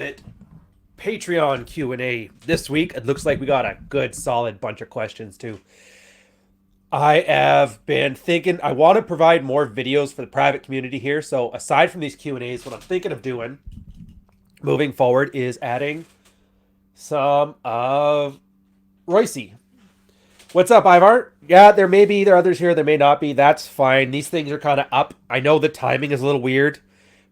It Patreon Q&A this week. It looks like we got a good solid bunch of questions too. I have been thinking I want to provide more videos for the private community here. So aside from these Q&As, what I'm thinking of doing moving forward is adding some of Royce. What's up, Ivar? Yeah, there may be others here. There may not be. That's fine. These things are kind of up. I know the timing is a little weird.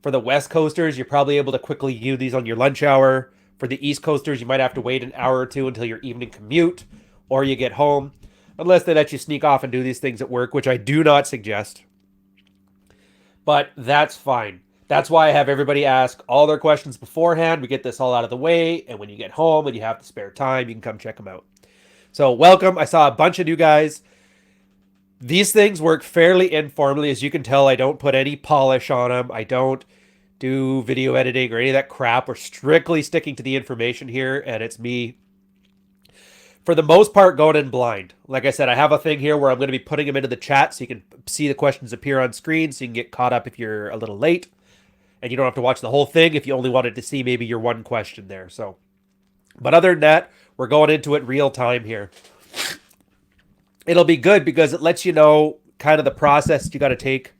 For the West Coasters, you're probably able to quickly do these on your lunch hour. For the East Coasters, you might have to wait an hour or two until your evening commute or you get home. Unless they let you sneak off and do these things at work, which I do not suggest. But that's fine. That's why I have everybody ask all their questions beforehand. We get this all out of the way. And when you get home and you have the spare time, you can come check them out. So, welcome. I saw a bunch of new guys. These things work fairly informally. As you can tell, I don't put any polish on them. I don't do video editing or any of that crap. We're strictly sticking to the information here, and it's me, for the most part, going in blind. Like I said, I have a thing here where I'm going to be putting them into the chat so you can see the questions appear on screen so you can get caught up if you're a little late. And you don't have to watch the whole thing if you only wanted to see maybe your one question there. So, but other than that, we're going into it real time here. It'll be good because it lets you know kind of the process you got to take.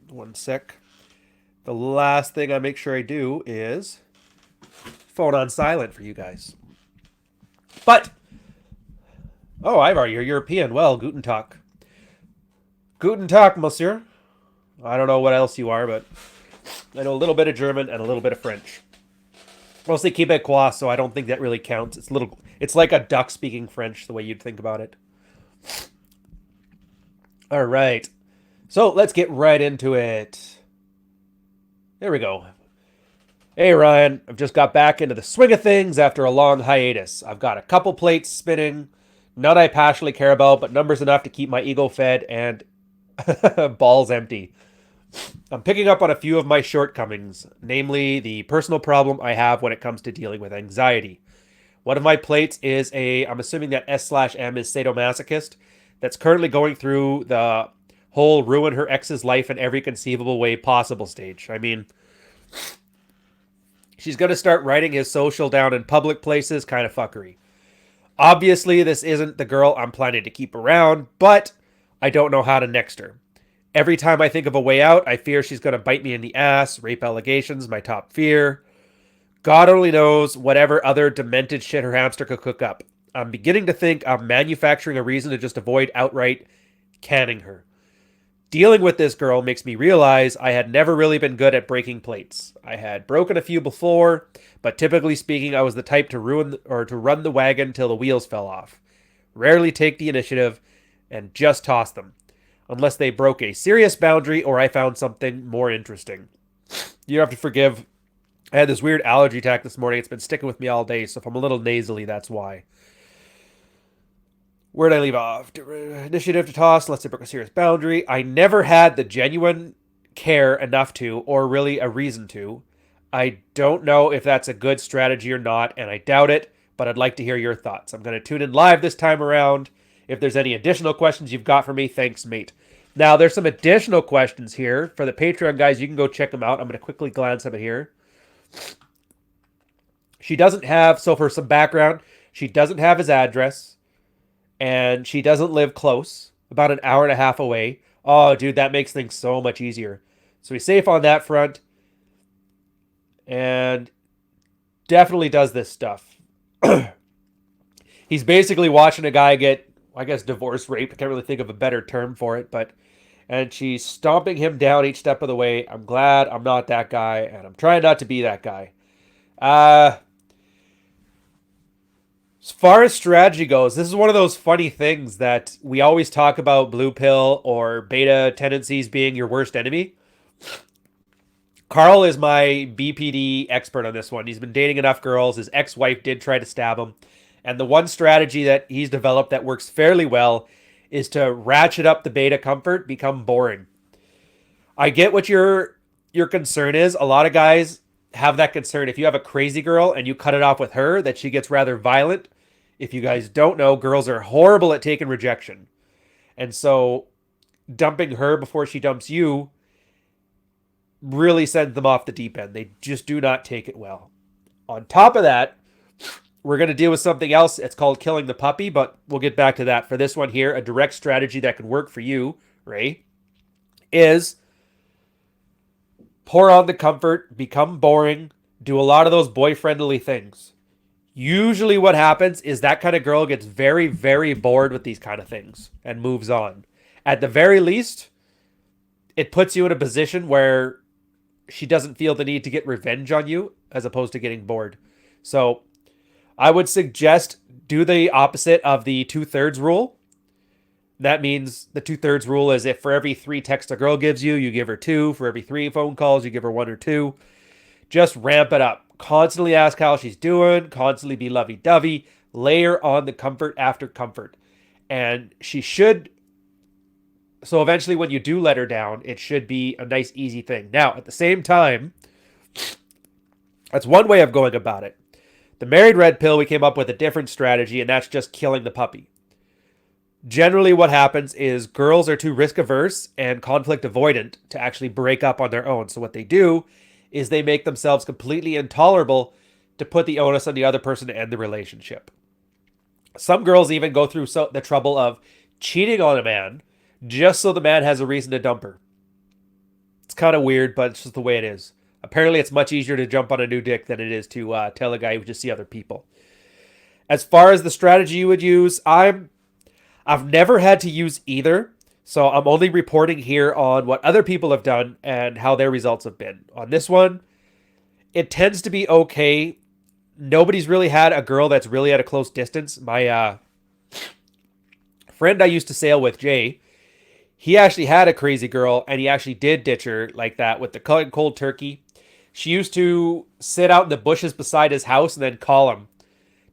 One sec. The last thing I make sure I do is phone on silent for you guys. But, oh, Ivar, you're European. Well, guten Tag. Guten Tag, monsieur. I don't know what else you are, but I know a little bit of German and a little bit of French. Mostly Quebecois, so I don't think that really counts. It's like a duck speaking French, the way you'd think about it. All right. So let's get right into it. There we go. Hey, Ryan. I've just got back into the swing of things after a long hiatus. I've got a couple plates spinning. None I passionately care about, but numbers enough to keep my ego fed and balls empty. I'm picking up on a few of my shortcomings, namely the personal problem I have when it comes to dealing with anxiety. One of my plates is I'm assuming that S/M is sadomasochist, that's currently going through the whole ruin her ex's life in every conceivable way possible stage. I mean, she's going to start writing his social down in public places, kind of fuckery. Obviously, this isn't the girl I'm planning to keep around, but I don't know how to next her. Every time I think of a way out, I fear she's going to bite me in the ass. Rape allegations, my top fear. God only knows whatever other demented shit her hamster could cook up. I'm beginning to think I'm manufacturing a reason to just avoid outright canning her. Dealing with this girl makes me realize I had never really been good at breaking plates. I had broken a few before, but typically speaking, I was the type to run the wagon till the wheels fell off. Rarely take the initiative and just toss them. Unless they broke a serious boundary or I found something more interesting. You have to forgive. I had this weird allergy attack this morning. It's been sticking with me all day, so if I'm a little nasally, that's why. Where did I leave off? Initiative to toss, unless they broke a serious boundary. I never had the genuine care enough to, or really a reason to. I don't know if that's a good strategy or not, and I doubt it, but I'd like to hear your thoughts. I'm going to tune in live this time around. If there's any additional questions you've got for me, thanks, mate. Now, there's some additional questions here. For the Patreon guys, you can go check them out. I'm going to quickly glance at it here. She doesn't have, so for some background, she doesn't have his address, and she doesn't live close, about an hour and a half away. Oh, dude, that makes things so much easier. So he's safe on that front, and definitely does this stuff. He's basically watching a guy get, I guess, divorce raped. I can't really think of a better term for it, and she's stomping him down each step of the way. I'm glad I'm not that guy, and I'm trying not to be that guy. As far as strategy goes, this is one of those funny things that we always talk about blue pill or beta tendencies being your worst enemy. Carl is my BPD expert on this one. He's been dating enough girls. His ex-wife did try to stab him. And the one strategy that he's developed that works fairly well is to ratchet up the beta comfort, become boring. I get what your concern is. A lot of guys have that concern. If you have a crazy girl and you cut it off with her, that she gets rather violent. If you guys don't know, girls are horrible at taking rejection. And so dumping her before she dumps you really sends them off the deep end. They just do not take it well. On top of that, we're going to deal with something else. It's called killing the puppy, but we'll get back to that. For this one here, a direct strategy that could work for you, Ray, is pour on the comfort, become boring, do a lot of those boyfriendly things. Usually what happens is that kind of girl gets very, very bored with these kind of things and moves on. At the very least, it puts you in a position where she doesn't feel the need to get revenge on you as opposed to getting bored. So I would suggest do the opposite of the 2/3 rule. That means the 2/3 rule is if for every 3 texts a girl gives you, you give her 2. For every 3 phone calls, you give her 1 or 2. Just ramp it up. Constantly ask how she's doing. Constantly be lovey-dovey. Layer on the comfort after comfort. And she should... So eventually when you do let her down, it should be a nice, easy thing. Now, at the same time, that's one way of going about it. The married red pill, we came up with a different strategy, and that's just killing the puppy. Generally what happens is girls are too risk averse and conflict avoidant to actually break up on their own. So what they do is they make themselves completely intolerable to put the onus on the other person to end the relationship. Some girls even go through the trouble of cheating on a man just so the man has a reason to dump her. It's kind of weird, but it's just the way it is. Apparently, it's much easier to jump on a new dick than it is to tell a guy who just see other people. As far as the strategy you would use, I've never had to use either, so I'm only reporting here on what other people have done and how their results have been. On this one, it tends to be okay. Nobody's really had a girl that's really at a close distance. My friend I used to sail with, Jay, he actually had a crazy girl, and he actually did ditch her like that with the cold turkey. She used to sit out in the bushes beside his house and then call him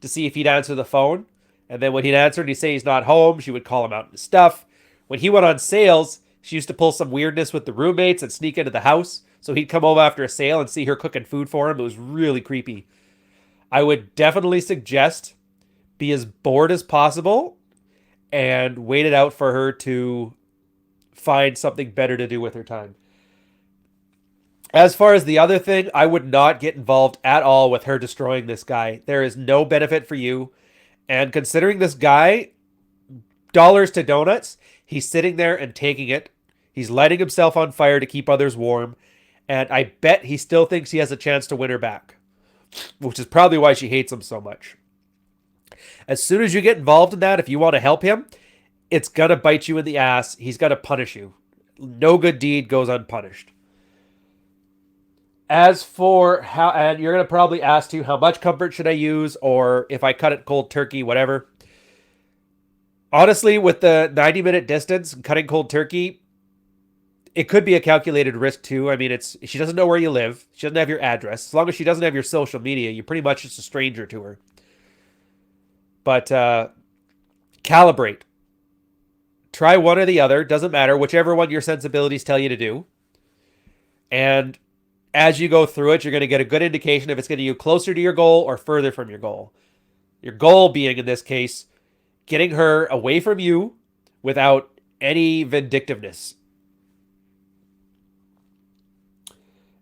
to see if he'd answer the phone. And then when he'd answer and he'd say he's not home, she would call him out and stuff. When he went on sails, she used to pull some weirdness with the roommates and sneak into the house. So he'd come home after a sail and see her cooking food for him. It was really creepy. I would definitely suggest be as bored as possible and wait it out for her to find something better to do with her time. As far as the other thing, I would not get involved at all with her destroying this guy. There is no benefit for you. And considering this guy, dollars to donuts, he's sitting there and taking it. He's lighting himself on fire to keep others warm. And I bet he still thinks he has a chance to win her back, which is probably why she hates him so much. As soon as you get involved in that, if you want to help him, it's going to bite you in the ass. He's going to punish you. No good deed goes unpunished. As for how, and you're going to probably ask too, how much comfort should I use? Or if I cut it cold turkey, whatever. Honestly, with the 90-minute distance, cutting cold turkey, it could be a calculated risk too. I mean, she doesn't know where you live. She doesn't have your address. As long as she doesn't have your social media, you're pretty much just a stranger to her. But calibrate. Try one or the other. Doesn't matter. Whichever one your sensibilities tell you to do. And as you go through it, you're going to get a good indication if it's getting you closer to your goal or further from your goal. Your goal being, in this case, getting her away from you without any vindictiveness.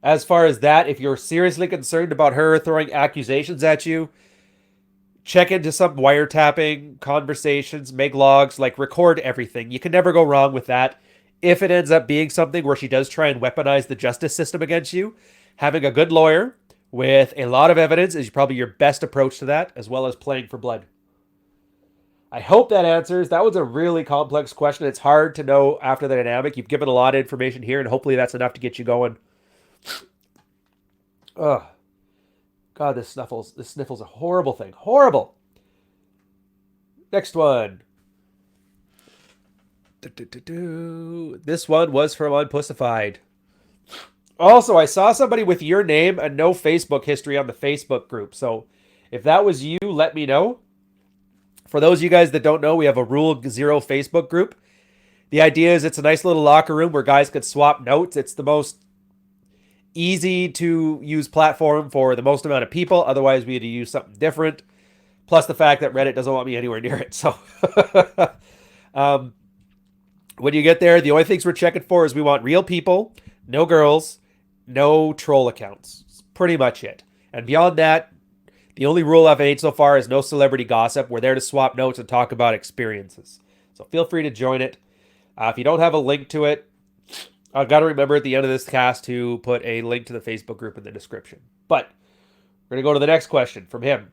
As far as that, if you're seriously concerned about her throwing accusations at you, check into some wiretapping conversations, make logs, like record everything. You can never go wrong with that. If it ends up being something where she does try and weaponize the justice system against you, having a good lawyer with a lot of evidence is probably your best approach to that, as well as playing for blood. I hope that answers. That was a really complex question. It's hard to know after the dynamic. You've given a lot of information here, and hopefully that's enough to get you going. Ugh. God, this sniffle's a horrible thing. Horrible. Next one. This one was from Unpussified. Also, I saw somebody with your name and no Facebook history on the Facebook group. So if that was you, let me know. For those of you guys that don't know, we have a Rule Zero Facebook group. The idea is it's a nice little locker room where guys could swap notes. It's the most easy to use platform for the most amount of people. Otherwise, we had to use something different. Plus the fact that Reddit doesn't want me anywhere near it. So when you get there, the only things we're checking for is we want real people, no girls, no troll accounts. It's pretty much it. And beyond that, the only rule I've made so far is no celebrity gossip. We're there to swap notes and talk about experiences. So feel free to join it. If you don't have a link to it, I've got to remember at the end of this cast to put a link to the Facebook group in the description. But we're going to go to the next question from him.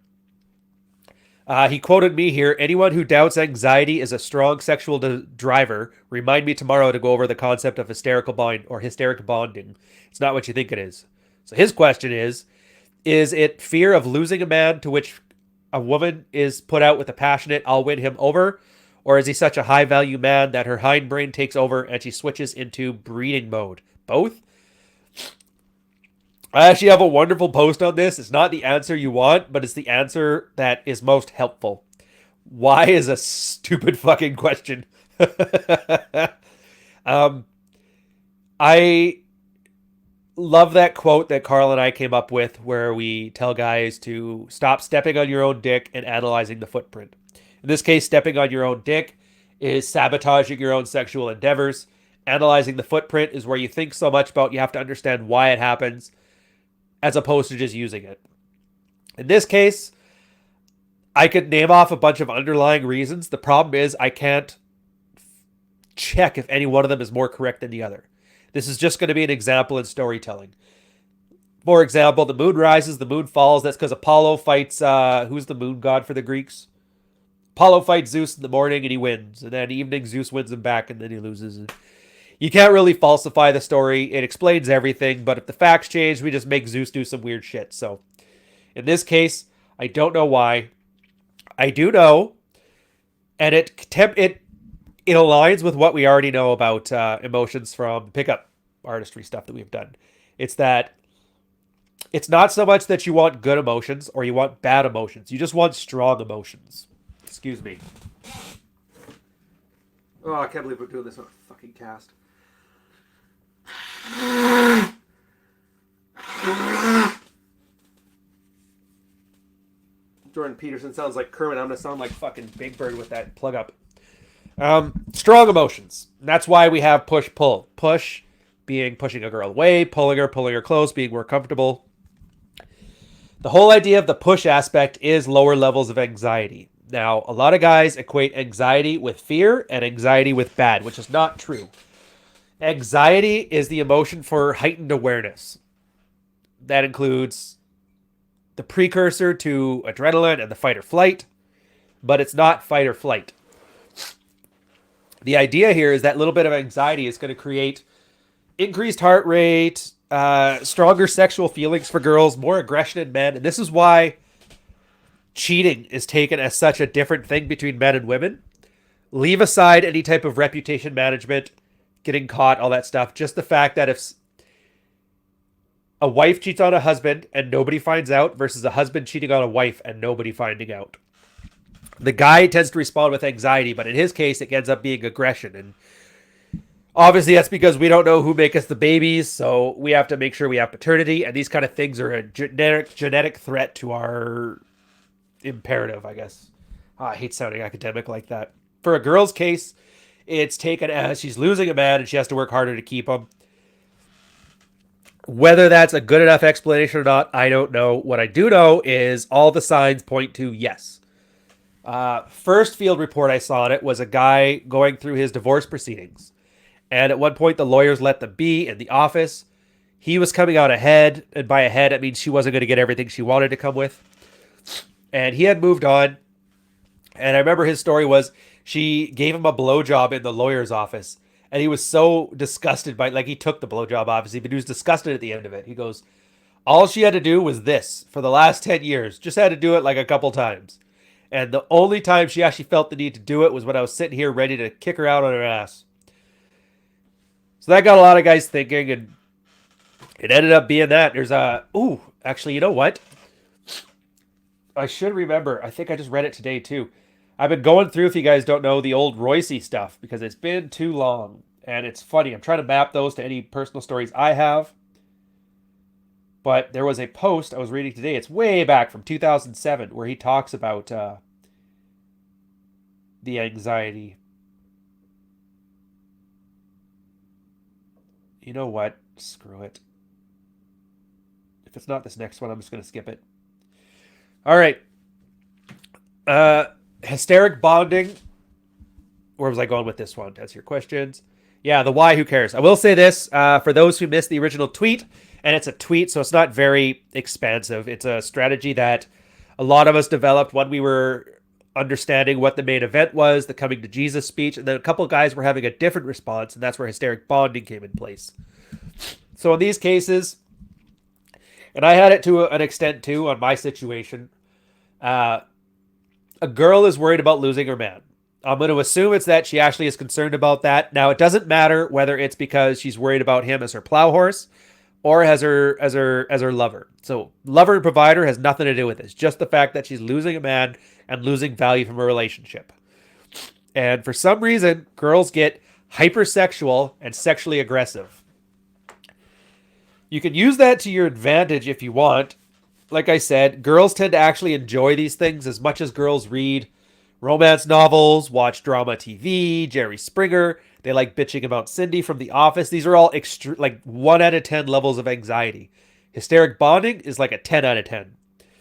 He quoted me here. Anyone who doubts anxiety is a strong sexual driver, remind me tomorrow to go over the concept of hysterical bond or hysteric bonding. It's not what you think it is. So his question is it fear of losing a man to which a woman is put out with a passionate, I'll win him over? Or is he such a high value man that her hindbrain takes over and she switches into breeding mode? Both? I actually have a wonderful post on this. It's not the answer you want, but it's the answer that is most helpful. Why is a stupid fucking question? I love that quote that Carl and I came up with where we tell guys to stop stepping on your own dick and analyzing the footprint. In this case, stepping on your own dick is sabotaging your own sexual endeavors. Analyzing the footprint is where you think so much about you have to understand why it happens as opposed to just using it. In this case, I could name off a bunch of underlying reasons. The problem is I can't check if any one of them is more correct than the other. This is just going to be an example in storytelling. For example, the moon rises, the moon falls. That's because Apollo fights, who's the moon god for the Greeks? Apollo fights Zeus in the morning and he wins. And then evening, Zeus wins him back and then he loses. You can't really falsify the story. It explains everything, but if the facts change, we just make Zeus do some weird shit. So in this case, I don't know why. I do know, and it aligns with what we already know about emotions from pickup artistry stuff that we've done. It's that it's not so much that you want good emotions or you want bad emotions. You just want strong emotions. Excuse me. Oh, I can't believe we're doing this on a fucking cast. Jordan Peterson sounds like Kermit. I'm going to sound like fucking Big Bird with that plug up. Strong emotions. That's why we have push-pull. Push being pushing a girl away, pulling her close, being more comfortable. The whole idea of the push aspect is lower levels of anxiety. Now, a lot of guys equate anxiety with fear and anxiety with bad, which is not true. Anxiety is the emotion for heightened awareness. That includes the precursor to adrenaline and the fight or flight, but it's not fight or flight. The idea here is that little bit of anxiety is going to create increased heart rate, stronger sexual feelings for girls, more aggression in men, and this is why cheating is taken as such a different thing between men and women. Leave aside any type of reputation management, getting caught, all that stuff. Just the fact that if a wife cheats on a husband and nobody finds out versus a husband cheating on a wife and nobody finding out. The guy tends to respond with anxiety, but in his case, it ends up being aggression. And obviously, that's because we don't know who makes us the babies, so we have to make sure we have paternity, and these kind of things are a genetic threat to our imperative, I guess. I hate sounding academic like that. For a girl's case, it's taken as she's losing a man and she has to work harder to keep him. Whether that's a good enough explanation or not, I don't know. What I do know is all the signs point to yes. First field report I saw on it was a guy going through his divorce proceedings. And at one point, the lawyers let them be in the office. He was coming out ahead. And by ahead, it means she wasn't going to get everything she wanted to come with. And he had moved on. And I remember his story was she gave him a blowjob in the lawyer's office. And he was so disgusted by, like, he took the blowjob, obviously, but he was disgusted at the end of it. He goes, all she had to do was this for the last 10 years. Just had to do it like a couple times. And the only time she actually felt the need to do it was when I was sitting here ready to kick her out on her ass. So that got a lot of guys thinking, and it ended up being that. There's actually, you know what? I should remember. I think I just read it today, too. I've been going through, if you guys don't know, the old Royce stuff because it's been too long. And it's funny. I'm trying to map those to any personal stories I have. But there was a post I was reading today. It's way back from 2007 where he talks about the anxiety. You know what? Screw it. If it's not this next one, I'm just going to skip it. All right. Hysteric bonding. Where was I going with this one? That's your questions. Yeah, the why, who cares? I will say this, for those who missed the original tweet, and it's a tweet, so it's not very expansive. It's a strategy that a lot of us developed when we were understanding what the main event was, the coming to Jesus speech, and then a couple of guys were having a different response, and that's where hysteric bonding came in place. So in these cases, and I had it to an extent too on my situation, a girl is worried about losing her man. I'm going to assume it's that she actually is concerned about that. Now, it doesn't matter whether it's because she's worried about him as her plow horse or as her lover. So, lover and provider has nothing to do with this. Just the fact that she's losing a man and losing value from a relationship. And for some reason, girls get hypersexual and sexually aggressive. You can use that to your advantage if you want. Like I said, girls tend to actually enjoy these things as much as girls read romance novels, watch drama TV, Jerry Springer. They like bitching about Cindy from The Office. These are all like 1 out of 10 levels of anxiety. Hysteric bonding is like a 10 out of 10.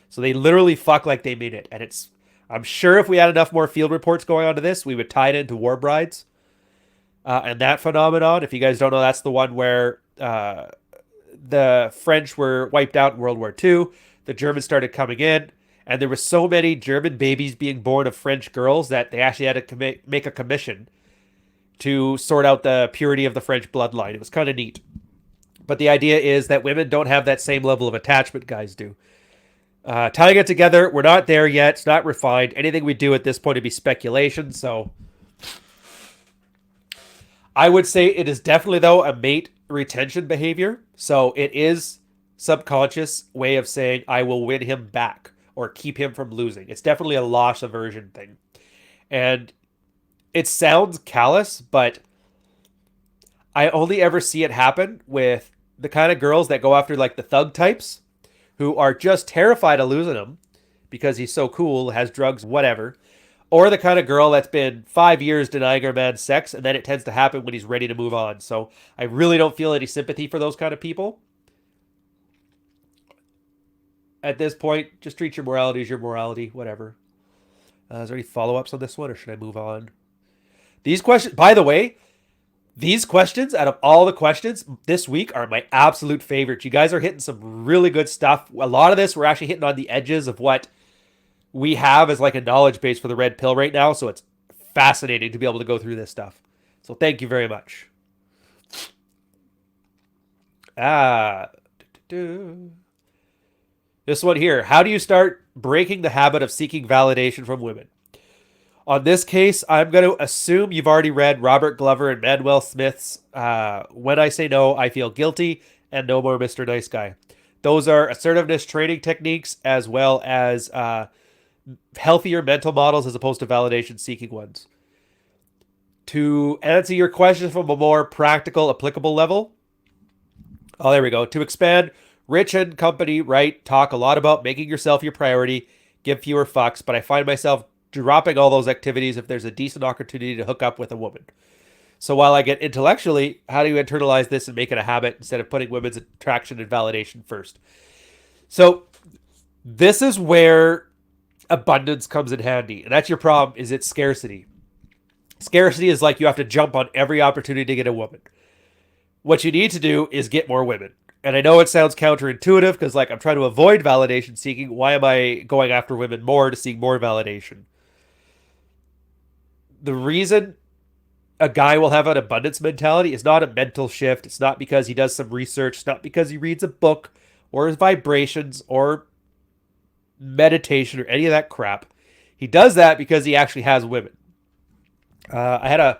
So they literally fuck like they mean it. And I'm sure if we had enough more field reports going on to this, we would tie it into War Brides. And that phenomenon, if you guys don't know, that's the one where the French were wiped out in World War II. The Germans started coming in. And there were so many German babies being born of French girls that they actually had to make a commission to sort out the purity of the French bloodline. It was kind of neat. But the idea is that women don't have that same level of attachment guys do. Tying it together, we're not there yet. It's not refined. Anything we do at this point would be speculation. So I would say it is definitely, though, a mate retention behavior. So it is subconscious way of saying, I will win him back or keep him from losing. It's definitely a loss aversion thing. And it sounds callous, but I only ever see it happen with the kind of girls that go after like the thug types who are just terrified of losing him because he's so cool, has drugs, whatever. Or the kind of girl that's been 5 years denying her man sex, and then it tends to happen when he's ready to move on. So I really don't feel any sympathy for those kind of people. At this point, just treat your morality as your morality, whatever. Is there any follow-ups on this one, or should I move on? These questions, by the way, these questions, out of all the questions this week, are my absolute favorites. You guys are hitting some really good stuff. A lot of this, we're actually hitting on the edges of what we have as like a knowledge base for the Red Pill right now, so it's fascinating to be able to go through this stuff. So thank you very much. This one here. How do you start breaking the habit of seeking validation from women? On this case, I'm going to assume you've already read Robert Glover and Manuel Smith's When I Say No, I Feel Guilty, and No More Mr. Nice Guy. Those are assertiveness training techniques as well as healthier mental models as opposed to validation-seeking ones. To answer your question from a more practical, applicable level, oh, there we go. To expand, Rich and company, right, talk a lot about making yourself your priority, give fewer fucks, but I find myself dropping all those activities if there's a decent opportunity to hook up with a woman. So while I get intellectually, how do you internalize this and make it a habit instead of putting women's attraction and validation first? So this is where abundance comes in handy. And that's your problem, is it's scarcity. Scarcity is like you have to jump on every opportunity to get a woman. What you need to do is get more women. And I know it sounds counterintuitive because like I'm trying to avoid validation seeking. Why am I going after women more to seek more validation? The reason a guy will have an abundance mentality is not a mental shift. It's not because he does some research. It's not because he reads a book or his vibrations or meditation or any of that crap. He does that because he actually has women. I had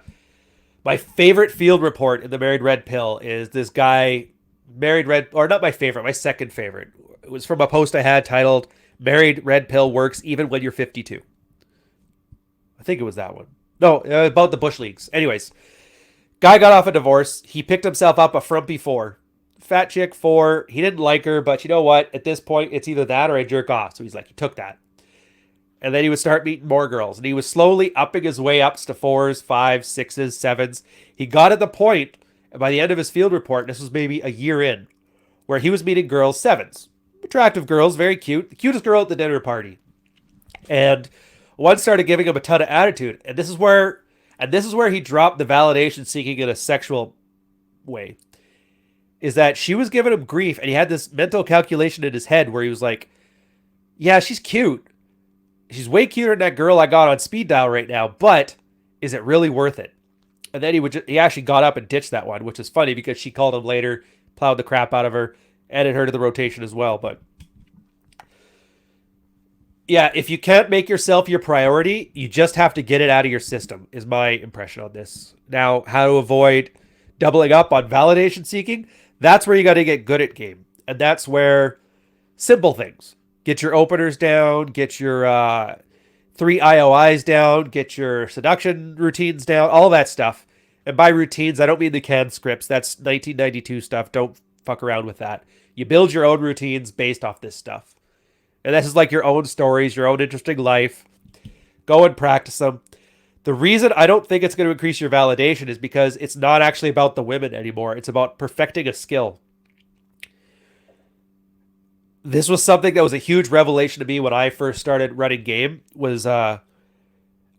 my favorite field report in the Married Red Pill is this guy, Married Red, or not my favorite, my second favorite. It was from a post I had titled Married Red Pill Works Even When You're 52. I think it was that one. No, about the Bush Leagues. Anyways, guy got off a divorce. He picked himself up a frumpy 4. Fat chick 4. He didn't like her, but you know what? At this point, it's either that or I jerk off. So he's like, he took that. And then he would start meeting more girls. And he was slowly upping his way up to 4s, 5s, 6s, 7s. He got at the point, by the end of his field report, and this was maybe a year in, where he was meeting girls 7s. attractive girls, very cute, the cutest girl at the dinner party. And one started giving him a ton of attitude, and this is where he dropped the validation seeking in a sexual way. Is that she was giving him grief, and he had this mental calculation in his head where he was like, "Yeah, she's cute. She's way cuter than that girl I got on speed dial right now, but is it really worth it?" And then he actually got up and ditched that one, which is funny because she called him later, plowed the crap out of her, added her to the rotation as well. But yeah, if you can't make yourself your priority, you just have to get it out of your system, is my impression on this. Now, how to avoid doubling up on validation seeking, that's where you got to get good at game. And that's where simple things. Get your openers down, get your 3 IOIs down, get your seduction routines down, all that stuff. And by routines, I don't mean the canned scripts. That's 1992 stuff. Don't fuck around with that. You build your own routines based off this stuff. And this is like your own stories, your own interesting life. Go and practice them. The reason I don't think it's going to increase your validation is because it's not actually about the women anymore. It's about perfecting a skill. This was something that was a huge revelation to me when I first started running game.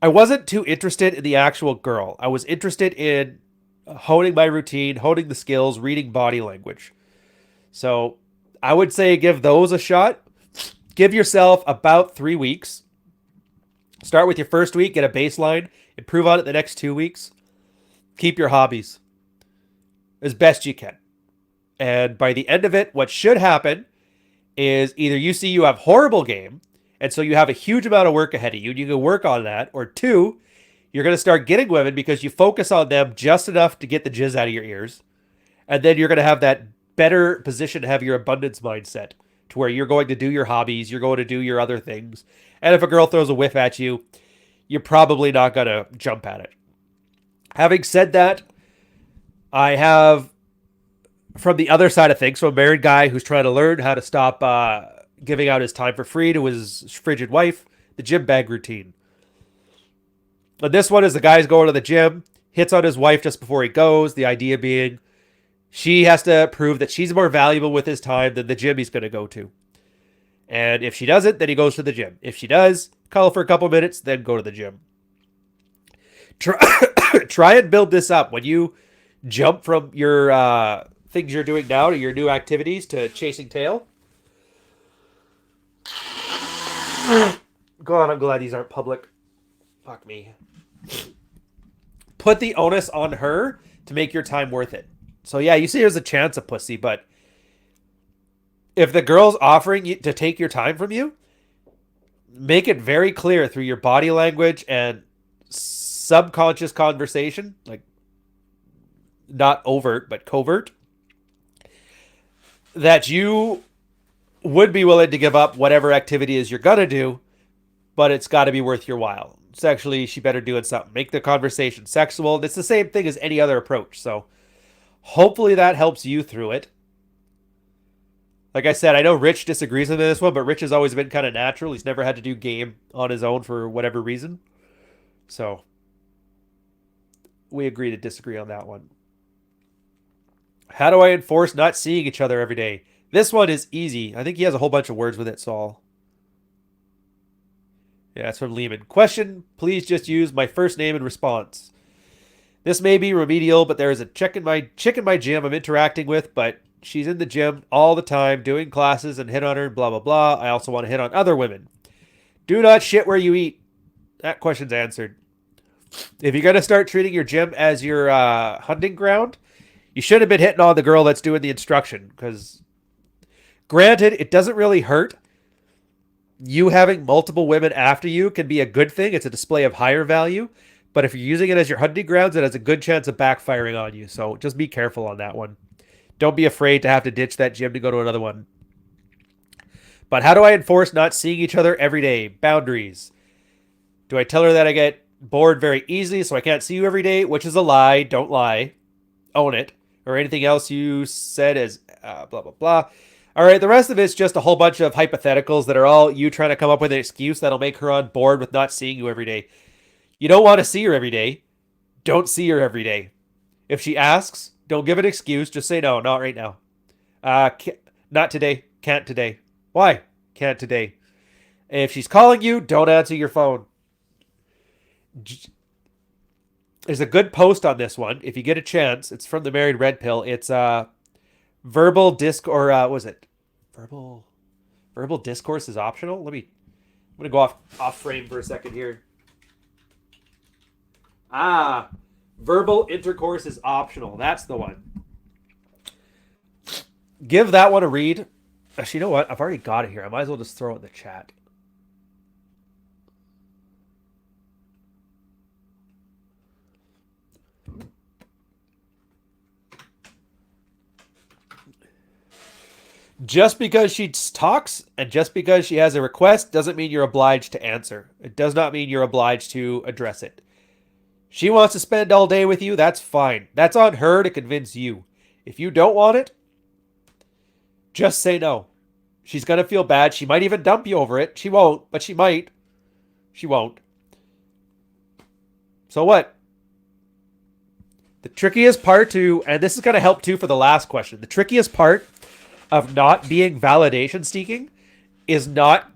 I wasn't too interested in the actual girl. I was interested in honing my routine, honing the skills, reading body language. So I would say give those a shot. Give yourself about 3 weeks. Start with your first week, get a baseline, improve on it the next 2 weeks. Keep your hobbies as best you can. And by the end of it, what should happen is either you see you have horrible game, and so you have a huge amount of work ahead of you, and you can work on that, or two, you're going to start getting women because you focus on them just enough to get the jizz out of your ears, and then you're going to have that better position to have your abundance mindset, to where you're going to do your hobbies, you're going to do your other things, and if a girl throws a whiff at you, you're probably not going to jump at it. Having said that, I have, from the other side of things, so a married guy who's trying to learn how to stop giving out his time for free to his frigid wife, the gym bag routine. And this one is the guy's going to the gym, hits on his wife just before he goes, the idea being she has to prove that she's more valuable with his time than the gym he's going to go to. And if she doesn't, then he goes to the gym. If she does, call for a couple minutes, then go to the gym. Try and build this up. When you jump from your things you're doing now to your new activities to chasing tail. God, I'm glad these aren't public. Fuck me. Put the onus on her to make your time worth it. So yeah, you see there's a chance of pussy, but if the girl's offering you to take your time from you, make it very clear through your body language and subconscious conversation, like not overt, but covert, that you would be willing to give up whatever activity is you're going to do, but it's got to be worth your while. Sexually, she better doing something. Make the conversation sexual. It's the same thing as any other approach. So hopefully that helps you through it. Like I said, I know Rich disagrees with this one, but Rich has always been kind of natural. He's never had to do game on his own for whatever reason. So we agree to disagree on that one. How do I enforce not seeing each other every day? This one is easy. I think he has a whole bunch of words with it, so yeah, it's from Lehman. Question, please just use my first name in response. This may be remedial, but there is a chick in my gym I'm interacting with, but she's in the gym all the time, doing classes and hit on her, blah, blah, blah. I also want to hit on other women. Do not shit where you eat. That question's answered. If you're going to start treating your gym as your hunting ground, you should have been hitting on the girl that's doing the instruction, because granted, it doesn't really hurt. You having multiple women after you can be a good thing. It's a display of higher value. But if you're using it as your hunting grounds, it has a good chance of backfiring on you. So just be careful on that one. Don't be afraid to have to ditch that gym to go to another one. But how do I enforce not seeing each other every day? Boundaries. Do I tell her that I get bored very easily so I can't see you every day? Which is a lie. Don't lie. Own it. Or anything else you said is blah, blah, blah. All right, the rest of it's just a whole bunch of hypotheticals that are all you trying to come up with an excuse that'll make her on board with not seeing you every day. You don't want to see her every day. Don't see her every day. If she asks, don't give an excuse. Just say, no, not right now. Not today. Can't today. Why? Can't today. If she's calling you, don't answer your phone. There's a good post on this one. If you get a chance, it's from the Married Red Pill. It's verbal disc or was it verbal discourse is optional. I'm gonna go off frame for a second here. Verbal intercourse is optional. That's the one. Give that one a read. Actually, you know what? I've already got it here. I might as well just throw it in the chat. Just because she talks and just because she has a request doesn't mean you're obliged to answer. It does not mean you're obliged to address it. She wants to spend all day with you, that's fine. That's on her to convince you. If you don't want it, just say no. She's going to feel bad. She might even dump you over it. She won't, but she might. She won't. So what? The trickiest part and this is going to help too for the last question. The trickiest part of not being validation seeking is not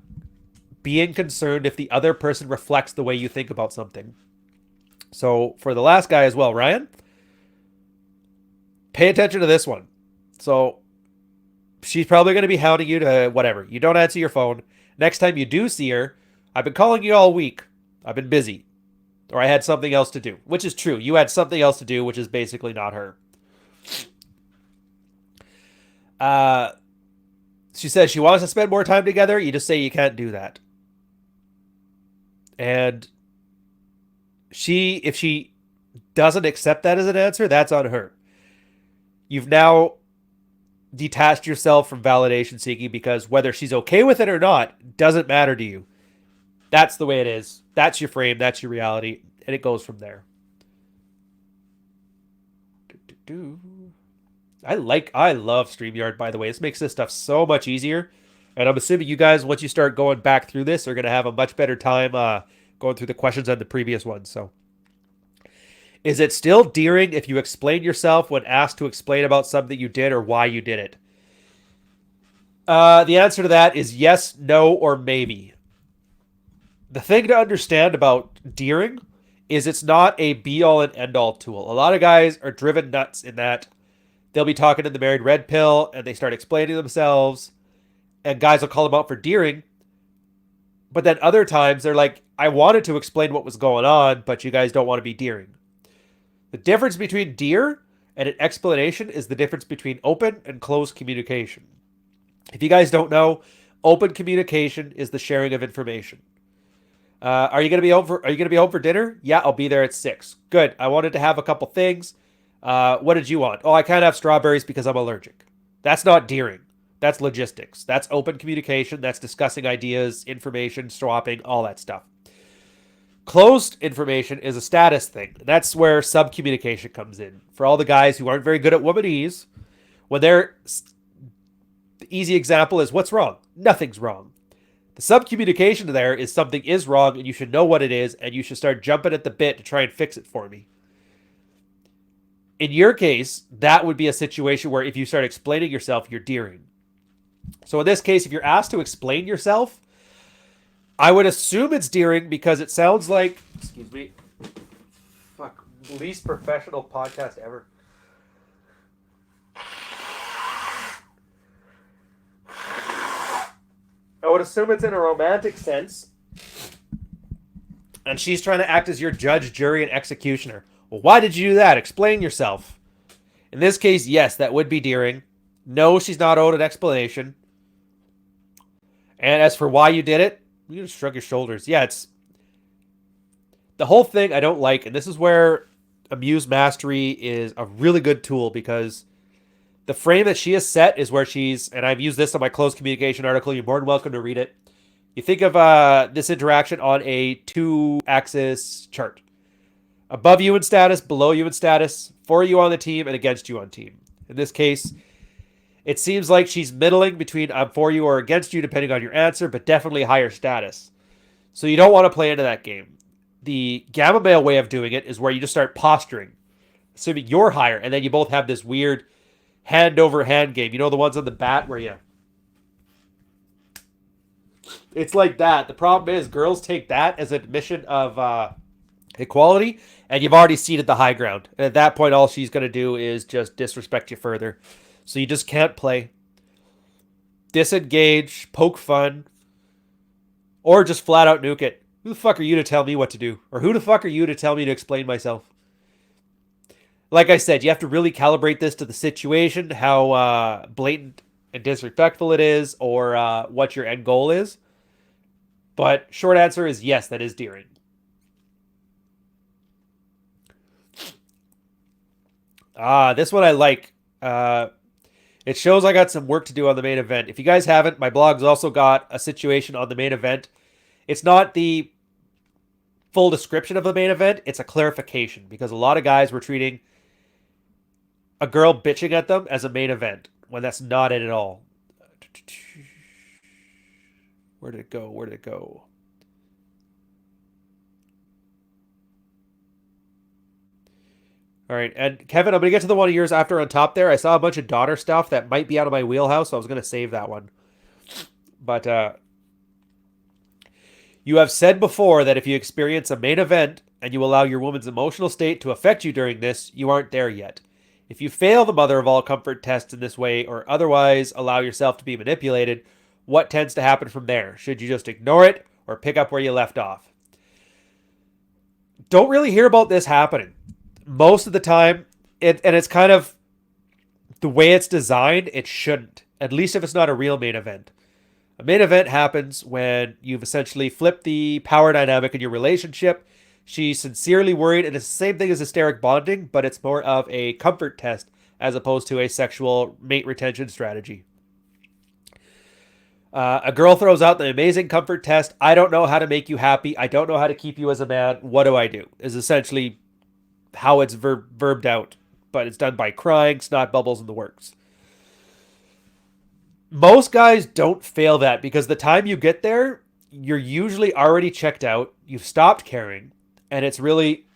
being concerned if the other person reflects the way you think about something. So for the last guy as well, Ryan, pay attention to this one. So she's probably going to be hounding you to whatever. You don't answer your phone. Next time you do see her, I've been calling you all week. I've been busy. Or I had something else to do, which is true. You had something else to do, which is basically not her. She says she wants to spend more time together. You just say you can't do that. And if she doesn't accept that as an answer, that's on her. You've now detached yourself from validation seeking because whether she's okay with it or not doesn't matter to you. That's the way it is. That's your frame. That's your reality. And it goes from there. I love StreamYard, by the way. This makes this stuff so much easier. And I'm assuming you guys, once you start going back through this, are going to have a much better time going through the questions on the previous ones. So, is it still deering if you explain yourself when asked to explain about something you did or why you did it? The answer to that is yes, no, or maybe. The thing to understand about deering is it's not a be-all and end-all tool. A lot of guys are driven nuts in that they'll be talking to the Married Red Pill and they start explaining themselves and guys will call them out for deering. But then other times they're like, I wanted to explain what was going on, but you guys don't want to be deering. The difference between deer and an explanation is the difference between open and closed communication. If you guys don't know, open communication is the sharing of information. Are you gonna be home for dinner? Yeah, I'll be there at 6. Good. I wanted to have a couple things. What did you want? Oh, I can't have strawberries because I'm allergic. That's not deering. That's logistics. That's open communication. That's discussing ideas, information, swapping, all that stuff. Closed information is a status thing. That's where sub-communication comes in. For all the guys who aren't very good at womanese, the easy example is what's wrong? Nothing's wrong. The sub-communication there is something is wrong and you should know what it is and you should start jumping at the bit to try and fix it for me. In your case, that would be a situation where if you start explaining yourself, you're deering. So in this case, if you're asked to explain yourself, I would assume it's deering because it sounds like, excuse me, least professional podcast ever. I would assume it's in a romantic sense. And she's trying to act as your judge, jury, and executioner. Well, why did you do that? Explain yourself. In this case, yes, that would be deering. No, she's not owed an explanation. And as for why you did it, you just shrug your shoulders. Yeah, it's the whole thing I don't like, and this is where Amuse Mastery is a really good tool because the frame that she has set is where and I've used this on my closed communication article. You're more than welcome to read it. You think of this interaction on a 2-axis chart. Above you in status, below you in status, for you on the team, and against you on team. In this case, it seems like she's middling between I'm for you or against you, depending on your answer, but definitely higher status. So you don't want to play into that game. The Gamma Male way of doing it is where you just start posturing, assuming you're higher, and then you both have this weird hand-over-hand game. You know the ones on the bat where you It's like that. The problem is girls take that as an admission of equality, and you've already ceded the high ground. And at that point, all she's going to do is just disrespect you further. So you just can't play. Disengage, poke fun, or just flat out nuke it. Who the fuck are you to tell me what to do? Or who the fuck are you to tell me to explain myself? Like I said, you have to really calibrate this to the situation, how blatant and disrespectful it is, or what your end goal is. But short answer is yes, that is Deering. This one I like. It shows I got some work to do on the main event. If you guys haven't, my blog's also got a situation on the main event. It's not the full description of the main event, it's a clarification because a lot of guys were treating a girl bitching at them as a main event when that's not it at all. Where did it go? Where did it go? All right, and Kevin, I'm gonna get to the one of yours after on top there. I saw a bunch of daughter stuff that might be out of my wheelhouse, so I was gonna save that one. But you have said before that if you experience a main event and you allow your woman's emotional state to affect you during this, you aren't there yet. If you fail the mother of all comfort test in this way or otherwise allow yourself to be manipulated, what tends to happen from there? Should you just ignore it or pick up where you left off? Don't really hear about this happening. Most of the time, and it's kind of the way it's designed, it shouldn't. At least if it's not a real main event. A main event happens when you've essentially flipped the power dynamic in your relationship. She's sincerely worried, and it's the same thing as hysteric bonding, but it's more of a comfort test as opposed to a sexual mate retention strategy. A girl throws out the amazing comfort test. I don't know how to make you happy. I don't know how to keep you as a man. What do I do? Is essentially how it's verbed out, but it's done by crying, snot bubbles, in the works. Most guys don't fail that because the time you get there, you're usually already checked out. You've stopped caring, and it's really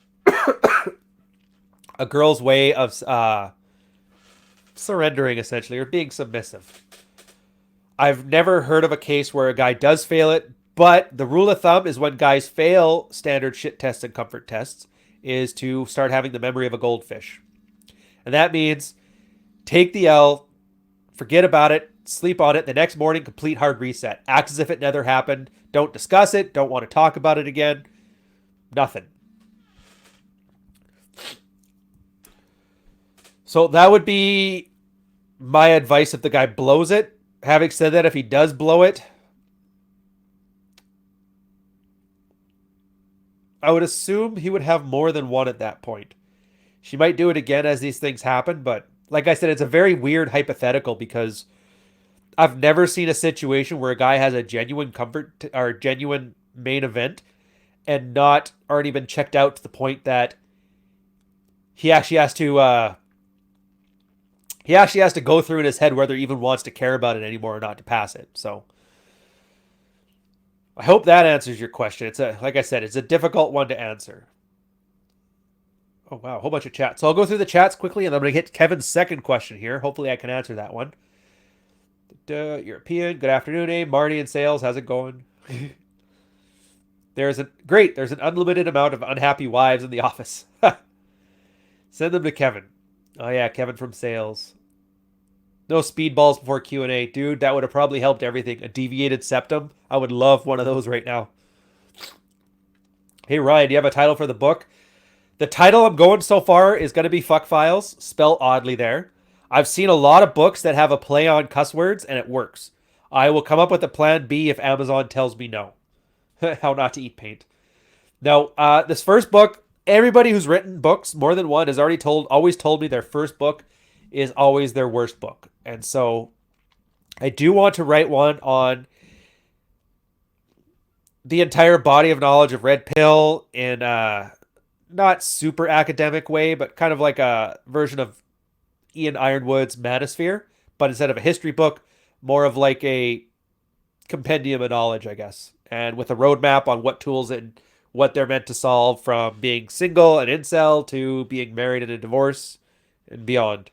a girl's way of surrendering, essentially, or being submissive. I've never heard of a case where a guy does fail it, but the rule of thumb is when guys fail standard shit tests and comfort tests is to start having the memory of a goldfish. And that means take the L, forget about it, sleep on it, the next morning, complete hard reset. Act as if it never happened. Don't discuss it, don't want to talk about it again. Nothing. So that would be my advice if the guy blows it. Having said that, if he does blow it, I would assume he would have more than one at that point. She might do it again as these things happen, but like I said, it's a very weird hypothetical because I've never seen a situation where a guy has a genuine comfort or genuine main event and not already been checked out to the point that he actually has to go through in his head whether he even wants to care about it anymore or not to pass it. So I hope that answers your question. Like I said, it's a difficult one to answer. Oh wow, a whole bunch of chats. So I'll go through the chats quickly, and I'm gonna hit Kevin's second question here. Hopefully, I can answer that one. European. Good afternoon, Abe. Marty in sales. How's it going? There's an unlimited amount of unhappy wives in the office. Send them to Kevin. Oh yeah, Kevin from sales. No speedballs before Q&A. Dude, that would have probably helped everything. A deviated septum. I would love one of those right now. Hey Ryan, do you have a title for the book? The title I'm going so far is going to be Fuck Files, spelled oddly there. I've seen a lot of books that have a play on cuss words, and it works. I will come up with a plan B if Amazon tells me no. How not to eat paint. Now, this first book, everybody who's written books, more than one, has always told me their first book is always their worst book. And so I do want to write one on the entire body of knowledge of Red Pill in not super academic way, but kind of like a version of Ian Ironwood's Manosphere, but instead of a history book, more of like a compendium of knowledge, I guess, and with a roadmap on what tools and what they're meant to solve from being single and incel to being married and a divorce and beyond.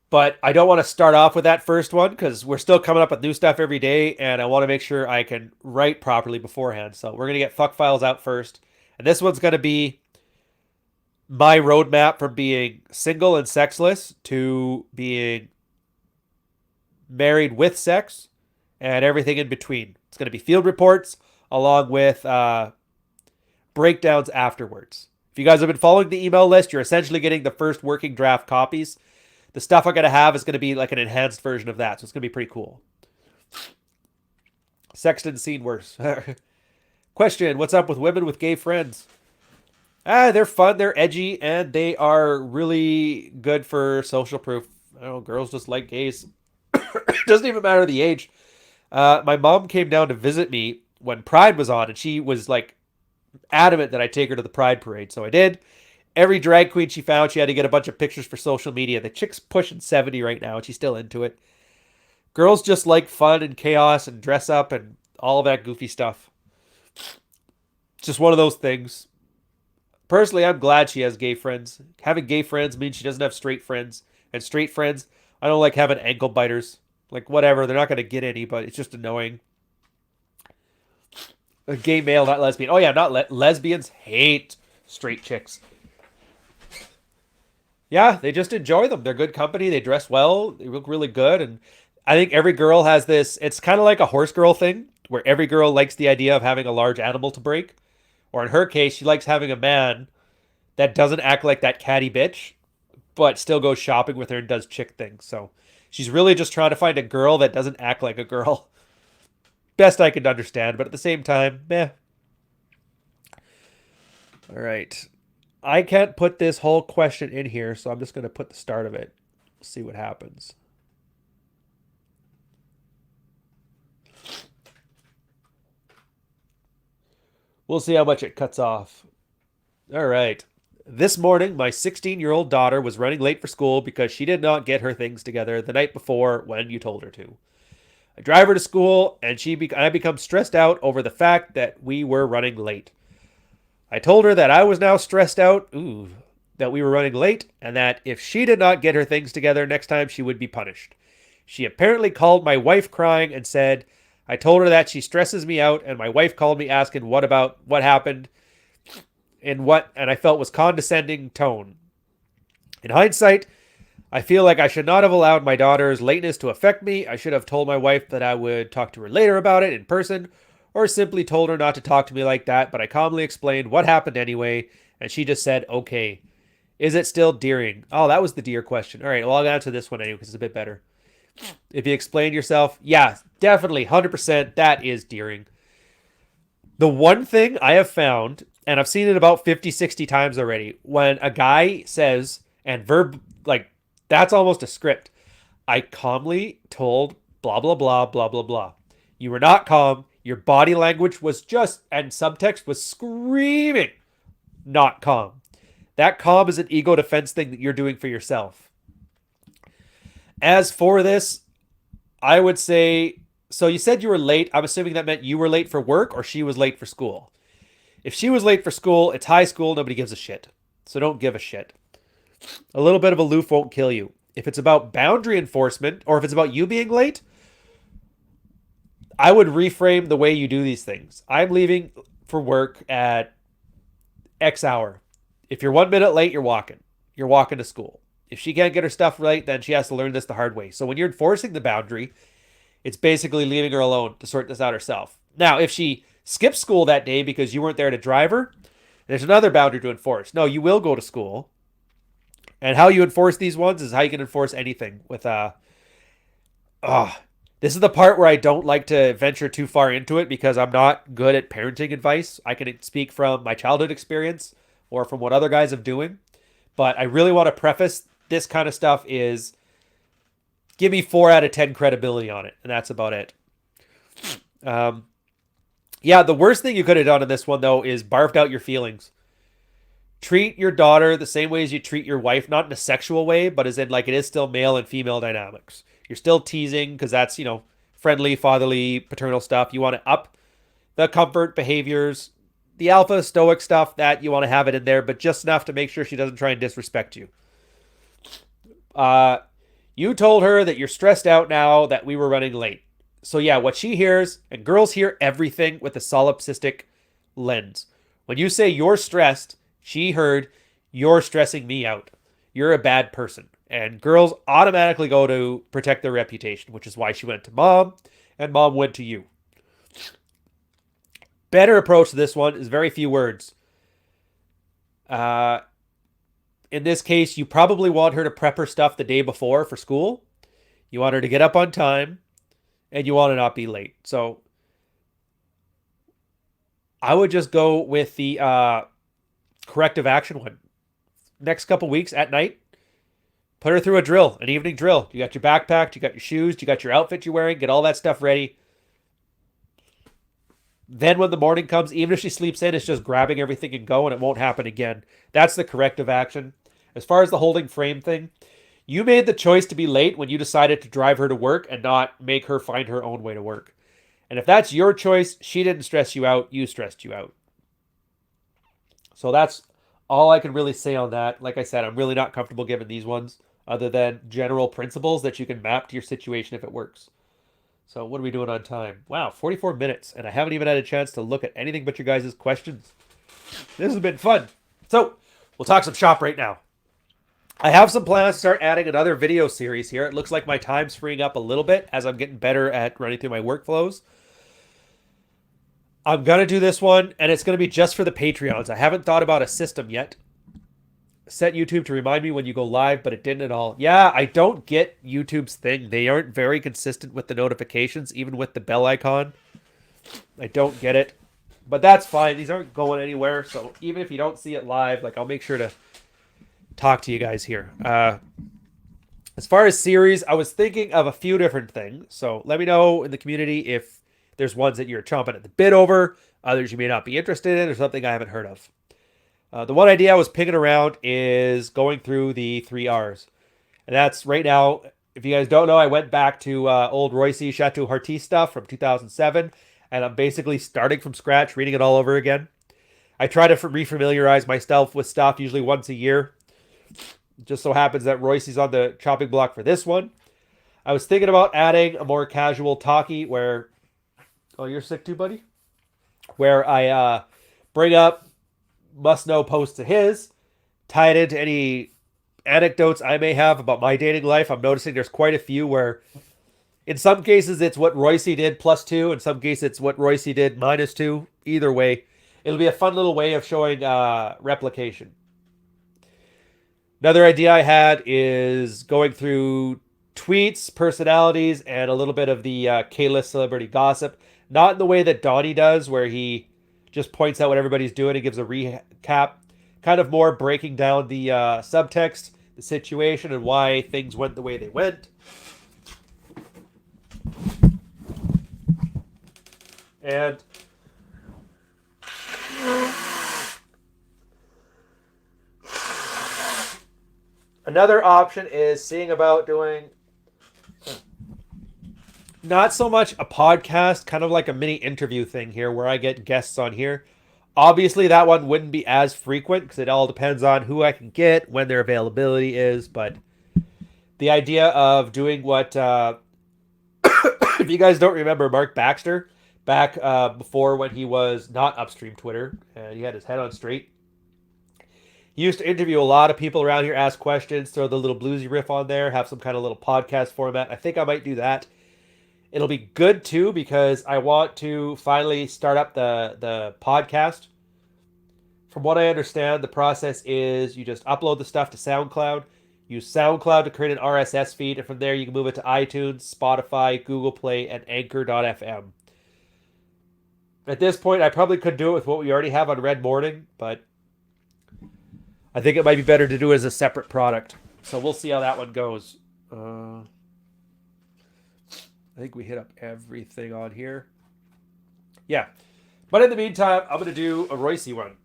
But I don't want to start off with that first one because we're still coming up with new stuff every day, and I want to make sure I can write properly beforehand. So we're gonna get fuck files out first, and this one's gonna be my roadmap from being single and sexless to being married with sex and everything in between. It's gonna be field reports along with breakdowns afterwards. If you guys have been following the email list, you're essentially getting the first working draft copies. The stuff I'm going to have is going to be like an enhanced version of that, so it's going to be pretty cool. Sexton seen worse. Question, what's up with women with gay friends? They're fun, they're edgy, and they are really good for social proof. I don't know, girls just like gays. Doesn't even matter the age. My mom came down to visit me when Pride was on, and she was like adamant that I take her to the Pride parade, so I did. Every drag queen she found, she had to get a bunch of pictures for social media. The chick's pushing 70 right now, and she's still into it. Girls just like fun and chaos and dress up and all of that goofy stuff. It's just one of those things. Personally, I'm glad she has gay friends. Having gay friends means she doesn't have straight friends. And straight friends, I don't like having ankle biters. Like, whatever, they're not going to get any, but it's just annoying. A gay male, not lesbian. Oh, yeah, not lesbians hate straight chicks. Yeah, they just enjoy them. They're good company. They dress well. They look really good. And I think every girl has this. It's kind of like a horse girl thing where every girl likes the idea of having a large animal to break. Or in her case, she likes having a man that doesn't act like that catty bitch, but still goes shopping with her and does chick things. So she's really just trying to find a girl that doesn't act like a girl. Best I can understand, but at the same time, meh. All right. I can't put this whole question in here, so I'm just going to put the start of it. See what happens. We'll see how much it cuts off. All right. This morning, my 16-year-old daughter was running late for school because she did not get her things together the night before when you told her to. I drive her to school, and I become stressed out over the fact that we were running late. I told her that I was now stressed out, that we were running late, and that if she did not get her things together next time, she would be punished. She apparently called my wife crying and said, I told her that she stresses me out, and my wife called me asking what happened and I felt was condescending tone. In hindsight, I feel like I should not have allowed my daughter's lateness to affect me. I should have told my wife that I would talk to her later about it in person, or simply told her not to talk to me like that, but I calmly explained what happened anyway, and she just said, okay. Is it still deering? Oh, that was the deer question. All right, well, I'll answer this one anyway because it's a bit better. If you explain yourself, yeah, definitely, 100%, that is deering. The one thing I have found, and I've seen it about 50, 60 times already, when a guy says, and verb, like, that's almost a script. I calmly told blah, blah, blah, blah, blah, blah. You were not calm. Your body language was just, and subtext was screaming, not calm. That calm is an ego defense thing that you're doing for yourself. As for this, I would say, so you said you were late. I'm assuming that meant you were late for work or she was late for school. If she was late for school, it's high school. Nobody gives a shit. So don't give a shit. A little bit of aloof won't kill you. If it's about boundary enforcement or if it's about you being late, I would reframe the way you do these things. I'm leaving for work at X hour. If you're 1 minute late, you're walking. You're walking to school. If she can't get her stuff right, then she has to learn this the hard way. So when you're enforcing the boundary, it's basically leaving her alone to sort this out herself. Now, if she skips school that day because you weren't there to drive her, there's another boundary to enforce. No, you will go to school. And how you enforce these ones is how you can enforce anything with this is the part where I don't like to venture too far into it because I'm not good at parenting advice. I can speak from my childhood experience or from what other guys are doing. But I really want to preface this kind of stuff is give me 4 out of 10 credibility on it. And that's about it. Yeah, the worst thing you could have done in this one, though, is barfed out your feelings. Treat your daughter the same way as you treat your wife, not in a sexual way, but as in like it is still male and female dynamics. You're still teasing because that's, friendly, fatherly, paternal stuff. You want to up the comfort behaviors, the alpha stoic stuff that you want to have it in there, but just enough to make sure she doesn't try and disrespect you. You told her that you're stressed out now that we were running late. So yeah, what she hears, and girls hear everything with a solipsistic lens. When you say you're stressed, she heard you're stressing me out. You're a bad person. And girls automatically go to protect their reputation, which is why she went to mom and mom went to you. Better approach to this one is very few words. Uh, in this case, you probably want her to prep her stuff the day before for school. You want her to get up on time and you want to not be late. So I would just go with the corrective action one. Next couple weeks at night, put her through a drill, an evening drill. You got your backpack, you got your shoes, you got your outfit you're wearing, get all that stuff ready. Then when the morning comes, even if she sleeps in, it's just grabbing everything and go, and it won't happen again. That's the corrective action. As far as the holding frame thing, you made the choice to be late when you decided to drive her to work and not make her find her own way to work. And if that's your choice, she didn't stress you out, you stressed you out. So that's all I can really say on that. Like I said, I'm really not comfortable giving these ones other than general principles that you can map to your situation if it works. So what are we doing on time? Wow, 44 minutes, and I haven't even had a chance to look at anything but your guys' questions. This has been fun. So we'll talk some shop right now. I have some plans to start adding another video series here. It looks like my time's freeing up a little bit as I'm getting better at running through my workflows. I'm going to do this one, and it's going to be just for the Patreons. I haven't thought about a system yet. Set YouTube to remind me when you go live, but it didn't at all. Yeah, I don't get YouTube's thing. They aren't very consistent with the notifications, even with the bell icon. I don't get it. But that's fine. These aren't going anywhere. So even if you don't see it live, like I'll make sure to talk to you guys here. As far as series, I was thinking of a few different things. So let me know in the community if there's ones that you're chomping at the bit over, others you may not be interested in, or something I haven't heard of. The one idea I was picking around is going through the 3 R's. And that's right now, if you guys don't know, I went back to old Royce Chateau Harty stuff from 2007, and I'm basically starting from scratch, reading it all over again. I try to refamiliarize myself with stuff usually once a year. It just so happens that Royce's on the chopping block for this one. I was thinking about adding a more casual talkie where... Oh, you're sick too, buddy? Where I bring up must-know posts of his, tie it into any anecdotes I may have about my dating life. I'm noticing there's quite a few where in some cases it's what Royce did +2, in some cases it's what Royce did -2. Either way, it'll be a fun little way of showing replication. Another idea I had is going through tweets, personalities, and a little bit of the K-list celebrity gossip. Not in the way that Donnie does, where he just points out what everybody's doing and gives a recap. Kind of more breaking down the subtext, the situation, and why things went the way they went. And another option is seeing about doing not so much a podcast, kind of like a mini interview thing here where I get guests on here. Obviously, that one wouldn't be as frequent because it all depends on who I can get, when their availability is. But the idea of doing what, if you guys don't remember Mark Baxter, back before when he was not Upstream Twitter, and he had his head on straight. He used to interview a lot of people around here, ask questions, throw the little bluesy riff on there, have some kind of little podcast format. I think I might do that. It'll be good too because I want to finally start up the podcast. From what I understand, the process is you just upload the stuff to SoundCloud, use SoundCloud to create an RSS feed, and from there you can move it to iTunes, Spotify, Google Play, and Anchor.fm. At this point, I probably could do it with what we already have on Red Morning, but I think it might be better to do it as a separate product. So we'll see how that one goes. I think we hit up everything on here. Yeah. But in the meantime, I'm going to do a Royce one.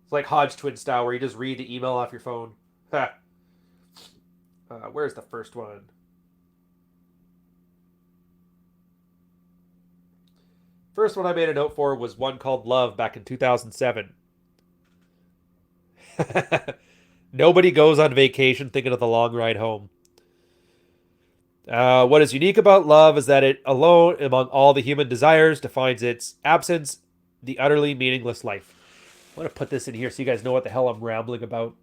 It's like Hodge Twin style where you just read the email off your phone. Where's the first one? First one I made a note for was one called Love back in 2007. Nobody goes on vacation thinking of the long ride home. What is unique about love is that it alone, among all the human desires, defines its absence, the utterly meaningless life. I'm going to put this in here so you guys know what the hell I'm rambling about.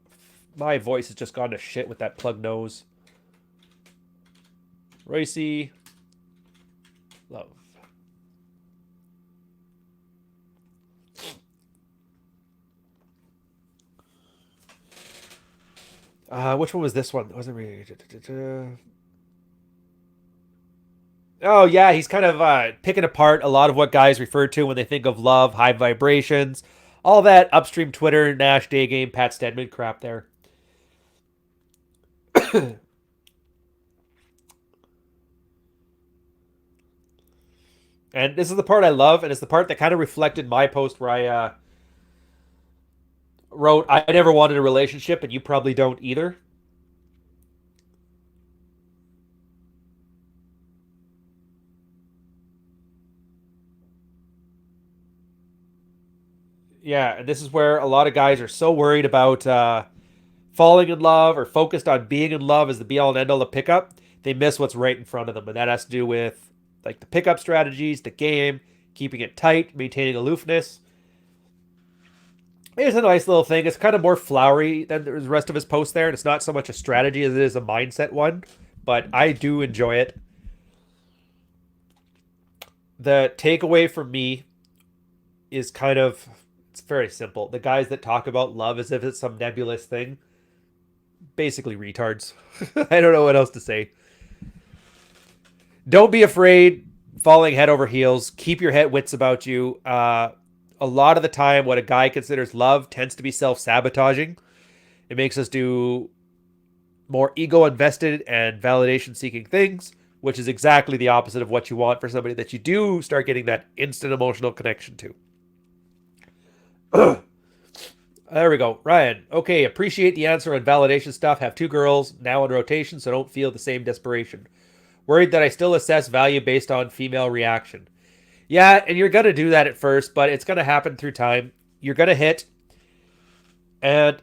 My voice has just gone to shit with that plug nose. Royce, love. Which one was this one? Wasn't really. Oh yeah, he's kind of picking apart a lot of what guys refer to when they think of love, high vibrations, all that upstream Twitter, Nash, Day Game, Pat Stedman crap there. And this is the part I love, and it's the part that kind of reflected my post where I wrote, I never wanted a relationship, and you probably don't either. Yeah, and this is where a lot of guys are so worried about falling in love or focused on being in love as the be all and end all of pickup, they miss what's right in front of them. And that has to do with like the pickup strategies, the game, keeping it tight, maintaining aloofness. It's a nice little thing. It's kind of more flowery than the rest of his posts there. And it's not so much a strategy as it is a mindset one. But I do enjoy it. The takeaway from me is kind of it's very simple. The guys that talk about love as if it's some nebulous thing, basically retards. I don't know what else to say. Don't be afraid falling head over heels. Keep your head wits about you. A lot of the time, what a guy considers love tends to be self-sabotaging. It makes us do more ego invested and validation seeking things, which is exactly the opposite of what you want for somebody that you do start getting that instant emotional connection to. There we go. Ryan. Okay, appreciate the answer on validation stuff. Have two girls now in rotation, so don't feel the same desperation. Worried that I still assess value based on female reaction. Yeah, and you're going to do that at first, but it's going to happen through time. You're going to hit, and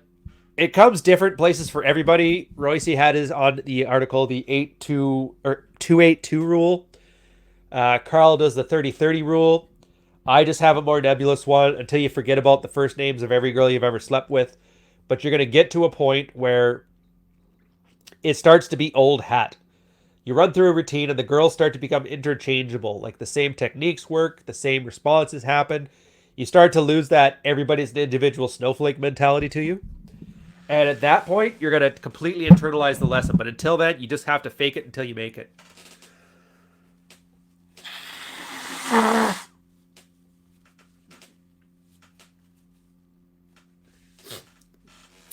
it comes different places for everybody. Royce had his on the article, the 8-2 or 282 rule. Carl does the 30-30 rule. I just have a more nebulous one until you forget about the first names of every girl you've ever slept with. But you're going to get to a point where it starts to be old hat. You run through a routine and the girls start to become interchangeable. Like the same techniques work, the same responses happen. You start to lose that everybody's an individual snowflake mentality to you. And at that point, you're going to completely internalize the lesson. But until then, you just have to fake it until you make it.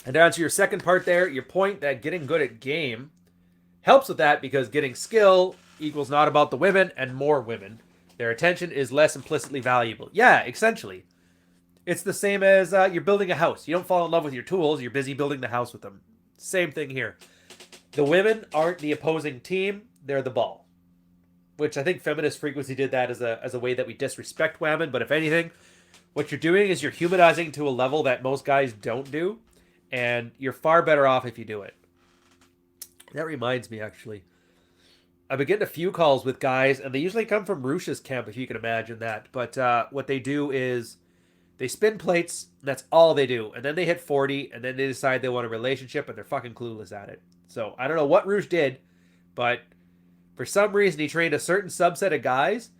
And to answer your second part there, your point that getting good at game helps with that because getting skill equals not about the women and more women. Their attention is less implicitly valuable. Yeah, essentially. It's the same as you're building a house. You don't fall in love with your tools, you're busy building the house with them. Same thing here. The women aren't the opposing team, they're the ball. Which I think Feminist Frequency did that as a way that we disrespect women, but if anything, what you're doing is you're humanizing to a level that most guys don't do, and you're far better off if you do it. That reminds me, actually. I've been getting a few calls with guys, and they usually come from Rush's camp, if you can imagine that. But what they do is they spin plates, and that's all they do. And then they hit 40, and then they decide they want a relationship, and they're fucking clueless at it. So I don't know what Rush did, but for some reason he trained a certain subset of guys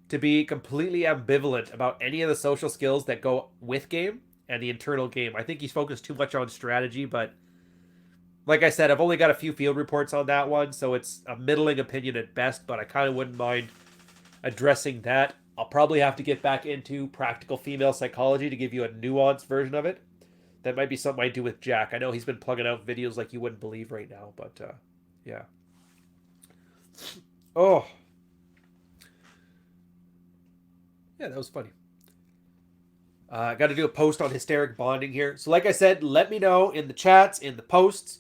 to be completely ambivalent about any of the social skills that go with game and the internal game. I think he's focused too much on strategy, but like I said, I've only got a few field reports on that one, so it's a middling opinion at best, but I kind of wouldn't mind addressing that. I'll probably have to get back into practical female psychology to give you a nuanced version of it. That might be something I do with Jack. I know he's been plugging out videos like you wouldn't believe right now, but yeah. Oh. Yeah, that was funny. I got to do a post on hysteric bonding here. So like I said, let me know in the chats, in the posts,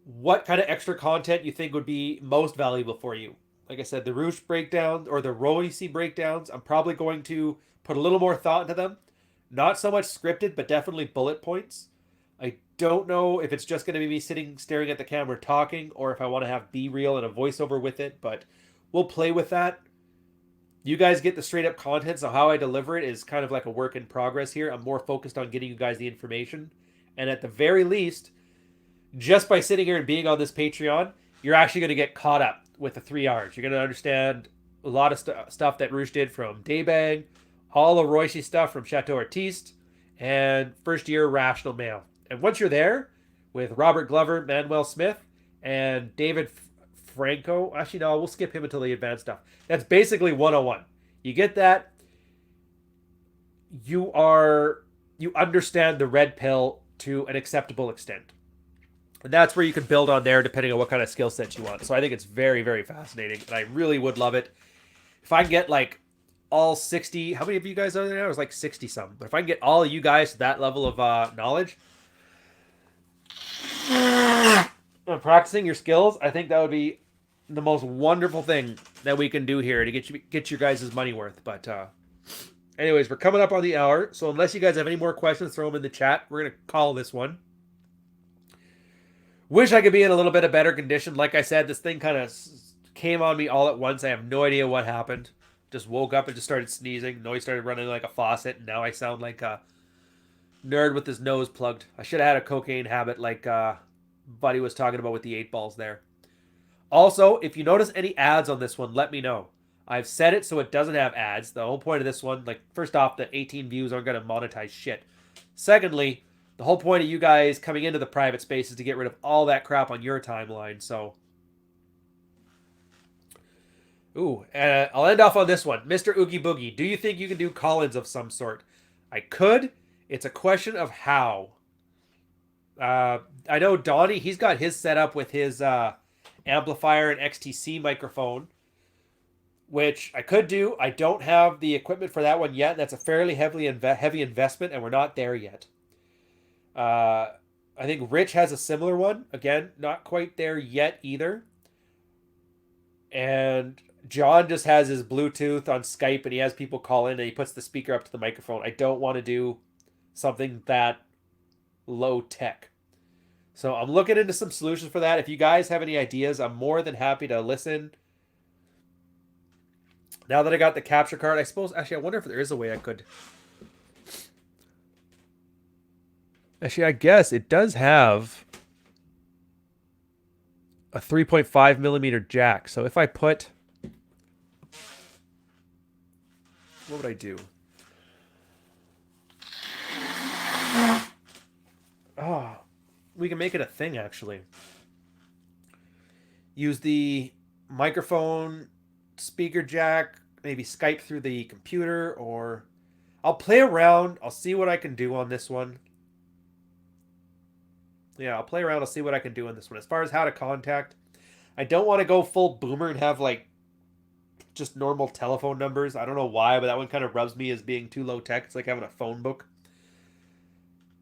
what kind of extra content you think would be most valuable for you. Like I said, the Roosh breakdowns or the Royce breakdowns, I'm probably going to put a little more thought into them. Not so much scripted, but definitely bullet points. I don't know if it's just going to be me sitting staring at the camera talking or if I want to have B-reel and a voiceover with it, but we'll play with that. You guys get the straight up content, so how I deliver it is kind of like a work in progress here. I'm more focused on getting you guys the information. And at the very least, just by sitting here and being on this Patreon, you're actually going to get caught up with the 3 R's. You're going to understand a lot of stuff that Rouge did from Daybang, all of Royce stuff from Chateau Artiste, and first year Rational Mail. And once you're there with Robert Glover, Manuel Smith, and David Franco, actually, no, we'll skip him until the advanced stuff. That's basically 101. You get that. You understand the red pill to an acceptable extent. And that's where you can build on there depending on what kind of skill set you want. So I think it's very, very fascinating. And I really would love it. If I can get like all 60, how many of you guys are there now? It was like 60 something. But if I can get all of you guys to that level of knowledge and practicing your skills, I think that would be the most wonderful thing that we can do here to get your guys' money worth. But anyways, we're coming up on the hour. So unless you guys have any more questions, throw them in the chat. We're going to call this one. Wish I could be in a little bit of better condition. Like I said, this thing kind of came on me all at once. I have no idea what happened. Just woke up and just started sneezing. Noise started running like a faucet. And now I sound like a nerd with his nose plugged. I should have had a cocaine habit like Buddy was talking about with the 8 balls there. Also, if you notice any ads on this one, let me know. I've set it so it doesn't have ads. The whole point of this one, like, first off, the 18 views aren't going to monetize shit. Secondly, the whole point of you guys coming into the private space is to get rid of all that crap on your timeline, so. Ooh, I'll end off on this one. Mr. Oogie Boogie, do you think you can do call-ins of some sort? I could. It's a question of how. I know Donnie, he's got his set up with his amplifier and XTC microphone, which I could do. I don't have the equipment for that one yet. That's a fairly heavy investment, and we're not there yet. I think Rich has a similar one. Again, not quite there yet either. And John just has his Bluetooth on Skype, and he has people call in, and he puts the speaker up to the microphone. I don't want to do something that low tech. So I'm looking into some solutions for that. If you guys have any ideas, I'm more than happy to listen. Now that I got the capture card, I suppose, actually, I wonder if there is a way I could. Actually, I guess it does have a 3.5 millimeter jack. So if I put, what would I do? Oh, we can make it a thing, actually. Use the microphone, speaker jack, maybe Skype through the computer, or I'll play around. I'll see what I can do on this one. Yeah, I'll play around. I'll see what I can do on this one. As far as how to contact, I don't want to go full boomer and have like just normal telephone numbers. I don't know why, but that one kind of rubs me as being too low tech. It's like having a phone book.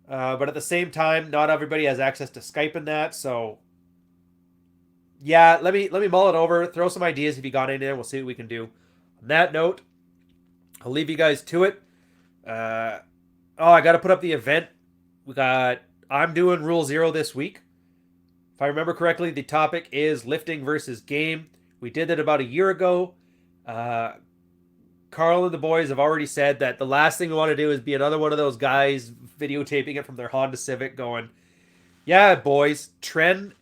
But at the same time, not everybody has access to Skype and that, so yeah, let me mull it over. Throw some ideas if you got any there. We'll see what we can do. On that note, I'll leave you guys to it. I got to put up the event. I'm doing Rule 0 this week. If I remember correctly, the topic is lifting versus game. We did it about a year ago. Carl and the boys have already said that the last thing we want to do is be another one of those guys videotaping it from their Honda Civic going, yeah, boys, trend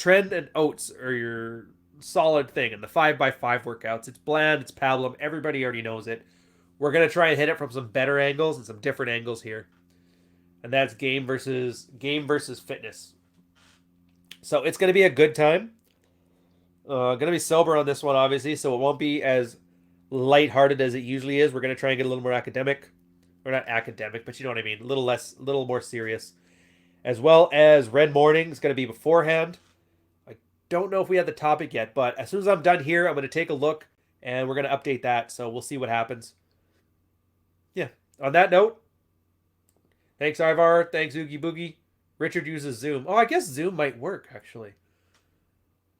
and oats are your solid thing. And the 5x5 workouts, it's bland, it's pablum. Everybody already knows it. We're going to try and hit it from some better angles and some different angles here. And that's game versus fitness. So it's going to be a good time. Going to be sober on this one, obviously, so it won't be as lighthearted as it usually is. We're going to try and get a little more academic. Or not academic, but you know what I mean. A little more serious. As well as Red Morning is going to be beforehand. I don't know if we had the topic yet, but as soon as I'm done here, I'm going to take a look, and we're going to update that, so we'll see what happens. Yeah. On that note, thanks, Ivar. Thanks, Oogie Boogie. Richard uses Zoom. Oh, I guess Zoom might work, actually.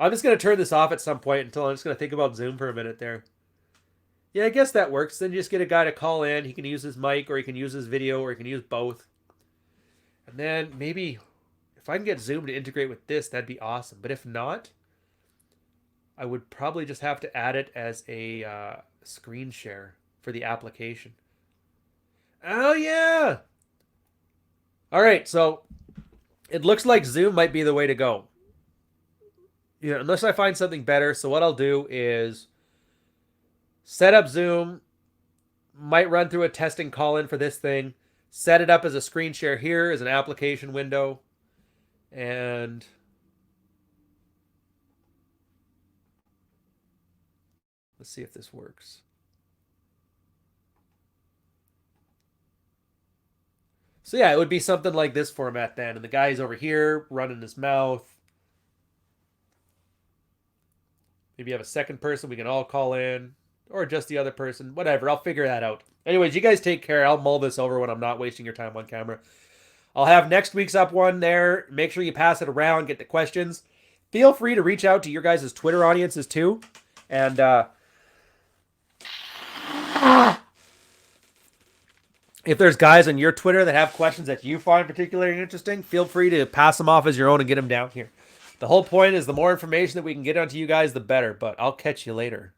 I'm just going to turn this off at some point until I'm just going to think about Zoom for a minute there. Yeah, I guess that works. Then you just get a guy to call in. He can use his mic, or he can use his video, or he can use both. And then maybe If I can get Zoom to integrate with this, that'd be awesome. But if not, I would probably just have to add it as a screen share for the application. Oh, yeah. All right, so it looks like Zoom might be the way to go. Yeah, unless I find something better. So what I'll do is set up Zoom, might run through a testing call-in for this thing, set it up as a screen share here as an application window, and let's see if this works. So yeah, it would be something like this format then, and the guy's over here running his mouth. Maybe you have a second person we can all call in, or just the other person, whatever. I'll figure that out. Anyways, you guys take care. I'll mull this over when I'm not wasting your time on camera. I'll have next week's up one there. Make sure you pass it around, get the questions. Feel free to reach out to your guys' Twitter audiences too. And if there's guys on your Twitter that have questions that you find particularly interesting, feel free to pass them off as your own and get them down here. The whole point is the more information that we can get onto you guys, the better. But I'll catch you later.